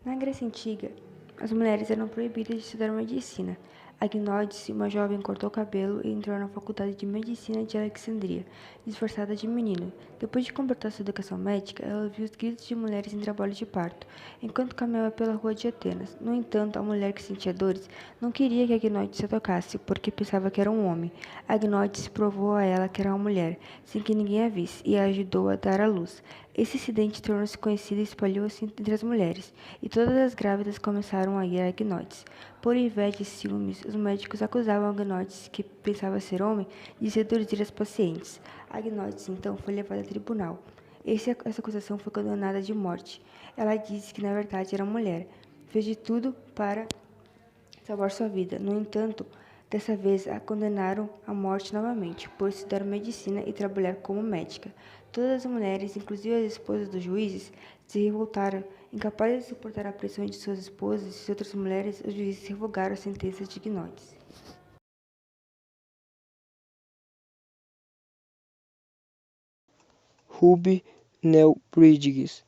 Na Grécia Antiga, as mulheres eram proibidas de estudar medicina. Agnódice, uma jovem, cortou o cabelo e entrou na faculdade de medicina de Alexandria, disfarçada de menino. Depois de completar sua educação médica, ela ouviu os gritos de mulheres em trabalho de parto, enquanto caminhava pela rua de Atenas. No entanto, a mulher que sentia dores não queria que Agnódice a tocasse, porque pensava que era um homem. Agnódice provou a ela que era uma mulher, sem que ninguém a visse, e a ajudou a dar à luz. Esse incidente tornou-se conhecido e espalhou-se entre as mulheres, e todas as grávidas começaram a ir a Agnódice. Por inveja e ciúmes, os médicos acusavam Agnódice, que pensava ser homem, de seduzir as pacientes. Agnódice, então, foi levada a tribunal. Essa acusação foi condenada de morte. Ela disse que, na verdade, era mulher. Fez de tudo para salvar sua vida. No entanto, dessa vez a condenaram à morte novamente, por estudar medicina e trabalhar como médica. Todas as mulheres, inclusive as esposas dos juízes, se revoltaram. Incapazes de suportar a pressão de suas esposas e outras mulheres, os juízes revogaram a sentença de Agnódice. Ruby Nell Bridges,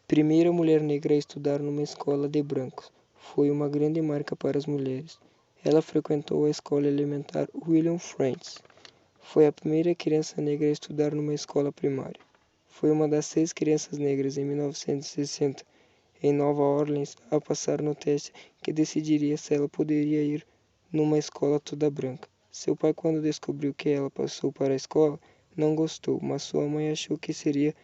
primeira mulher negra a estudar numa escola de brancos, foi uma grande marca para as mulheres. Ela frequentou a escola elementar William Frantz. Foi a primeira criança negra a estudar numa escola primária. Foi uma das 6 crianças negras em 1960, em Nova Orleans, a passar no teste que decidiria se ela poderia ir numa escola toda branca. Seu pai, quando descobriu que ela passou para a escola, não gostou, mas sua mãe achou que seria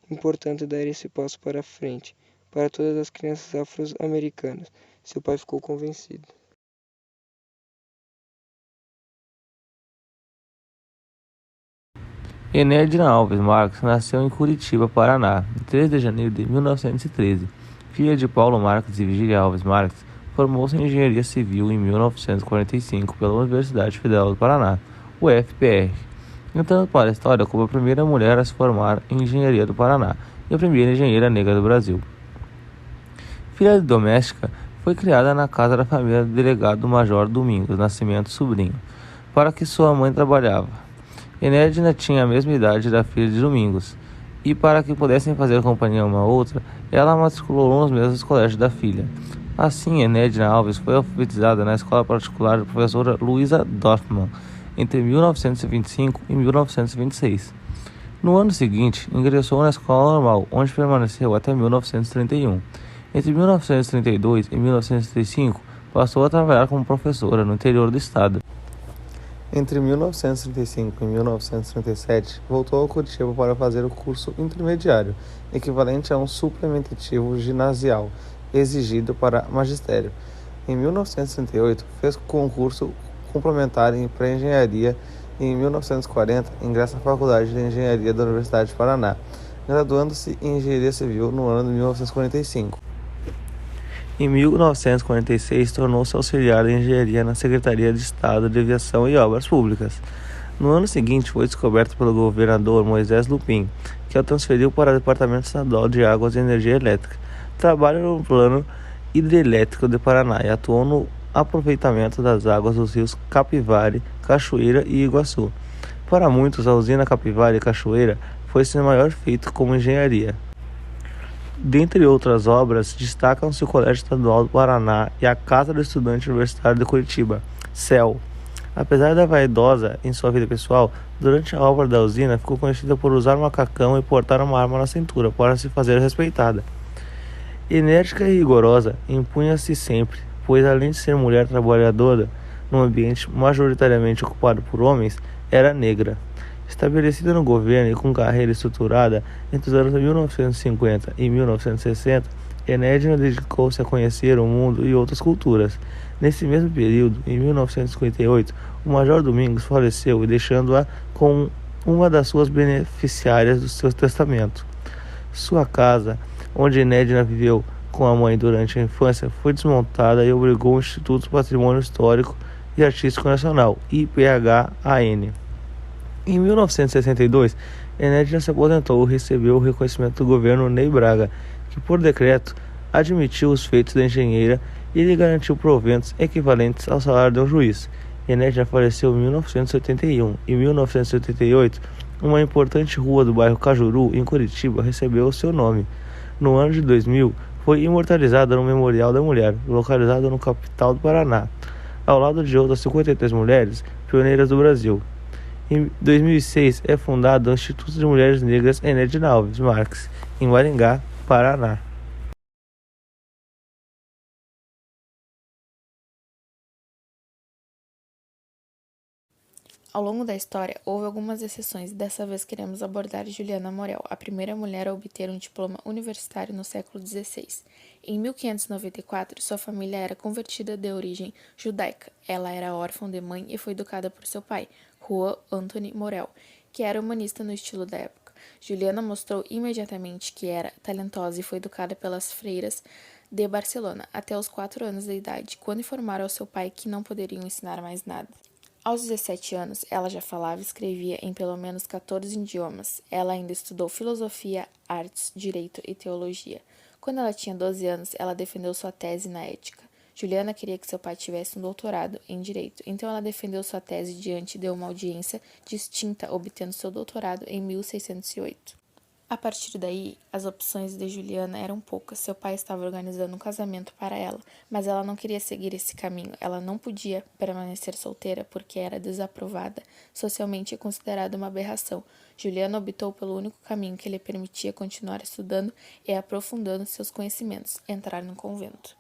importante dar esse passo para frente, para todas as crianças afro-americanas. Seu pai ficou convencido. Enedina Alves Marques nasceu em Curitiba, Paraná, em 3 de janeiro de 1913. Filha de Paulo Marques e Virgília Alves Marques, formou-se em Engenharia Civil em 1945 pela Universidade Federal do Paraná, UFPR. Entrando para a história como a primeira mulher a se formar em Engenharia do Paraná e a primeira engenheira negra do Brasil. Filha de doméstica, foi criada na casa da família do delegado Major Domingos Nascimento Sobrinho, para que sua mãe trabalhava. Enedina tinha a mesma idade da filha de Domingos, e para que pudessem fazer companhia uma à outra, ela matriculou nos mesmos colégios da filha. Assim, Enedina Alves foi alfabetizada na escola particular da professora Luísa Dorfman, entre 1925 e 1926. No ano seguinte, ingressou na escola normal, onde permaneceu até 1931. Entre 1932 e 1935, passou a trabalhar como professora no interior do estado. Entre 1935 e 1937, voltou a Curitiba para fazer o curso intermediário, equivalente a um suplementativo ginasial, exigido para magistério. Em 1938, fez concurso complementar em pré-engenharia e em 1940 ingressa na Faculdade de Engenharia da Universidade de Paraná, graduando-se em Engenharia Civil no ano de 1945. Em 1946, tornou-se auxiliar de engenharia na Secretaria de Estado de Aviação e Obras Públicas. No ano seguinte, foi descoberto pelo governador Moisés Lupin, que a transferiu para o Departamento Estadual de Águas e Energia Elétrica. Trabalha no Plano Hidrelétrico de Paraná e atuou no aproveitamento das águas dos rios Capivari, Cachoeira e Iguaçu. Para muitos, a usina Capivari e Cachoeira foi seu maior feito como engenharia. Dentre outras obras, destacam-se o Colégio Estadual do Paraná e a Casa do Estudante Universitário de Curitiba, CEL. Apesar da vaidosa em sua vida pessoal, durante a obra da usina ficou conhecida por usar macacão e portar uma arma na cintura para se fazer respeitada. Enérgica e rigorosa, impunha-se sempre, pois além de ser mulher trabalhadora, num ambiente majoritariamente ocupado por homens, era negra. Estabelecida no governo e com carreira estruturada entre os anos 1950 e 1960, Enedina dedicou-se a conhecer o mundo e outras culturas. Nesse mesmo período, em 1958, o Major Domingos faleceu e deixando-a com uma das suas beneficiárias do seu testamento. Sua casa, onde Enedina viveu com a mãe durante a infância, foi desmontada e obrigou o Instituto Patrimônio Histórico e Artístico Nacional, IPHAN. Em 1962, Enedina se aposentou e recebeu o reconhecimento do governo Ney Braga, que por decreto admitiu os feitos da engenheira e lhe garantiu proventos equivalentes ao salário de um juiz. Enedina faleceu em 1981. Em 1988, uma importante rua do bairro Cajuru, em Curitiba, recebeu o seu nome. No ano de 2000, Foi imortalizada no Memorial da Mulher, localizado no capital do Paraná, ao lado de outras 53 mulheres pioneiras do Brasil. Em 2006, é fundado o Instituto de Mulheres Negras Enedina Alves Marques, em Maringá, Paraná. Ao longo da história, houve algumas exceções e dessa vez queremos abordar Juliana Morel, a primeira mulher a obter um diploma universitário no século XVI. Em 1594, sua família era convertida de origem judaica. Ela era órfã de mãe e foi educada por seu pai, Juan Antoni Morel, que era humanista no estilo da época. Juliana mostrou imediatamente que era talentosa e foi educada pelas freiras de Barcelona até os 4 anos de idade, quando informaram ao seu pai que não poderiam ensinar mais nada. Aos 17 anos, ela já falava e escrevia em pelo menos 14 idiomas. Ela ainda estudou filosofia, artes, direito e teologia. Quando ela tinha 12 anos, ela defendeu sua tese na ética. Juliana queria que seu pai tivesse um doutorado em direito, então ela defendeu sua tese diante de uma audiência distinta, obtendo seu doutorado em 1608. A partir daí, as opções de Juliana eram poucas. Seu pai estava organizando um casamento para ela, mas ela não queria seguir esse caminho. Ela não podia permanecer solteira porque era desaprovada, socialmente considerada uma aberração. Juliana optou pelo único caminho que lhe permitia continuar estudando e aprofundando seus conhecimentos: entrar no convento.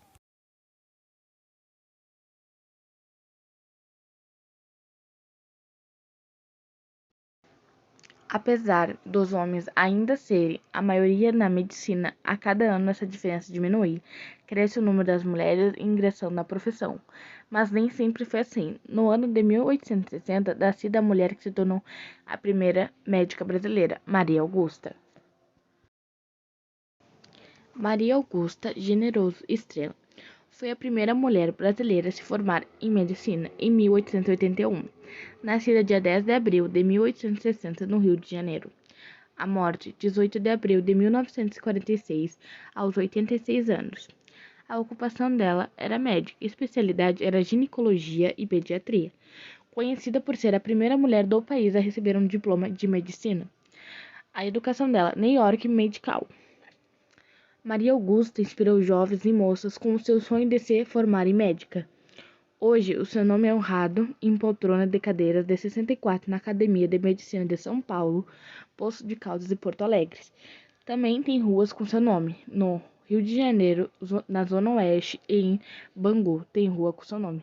Apesar dos homens ainda serem a maioria na medicina, a cada ano essa diferença diminui. Cresce o número das mulheres ingressando na profissão. Mas nem sempre foi assim. No ano de 1860, nascida a mulher que se tornou a primeira médica brasileira, Maria Augusta. Maria Augusta Generoso Estrela foi a primeira mulher brasileira a se formar em medicina em 1881, nascida dia 10 de abril de 1860 no Rio de Janeiro. A morte, 18 de abril de 1946, aos 86 anos. A ocupação dela era médica, especialidade era ginecologia e pediatria, conhecida por ser a primeira mulher do país a receber um diploma de medicina. A educação dela, New York Medical. Maria Augusta inspirou jovens e moças com o seu sonho de se formar em médica. Hoje, o seu nome é honrado em poltrona de cadeiras de 64 na Academia de Medicina de São Paulo, Poços de Caldas e Porto Alegre. Também tem ruas com seu nome. No Rio de Janeiro, na Zona Oeste e em Bangu, tem rua com seu nome.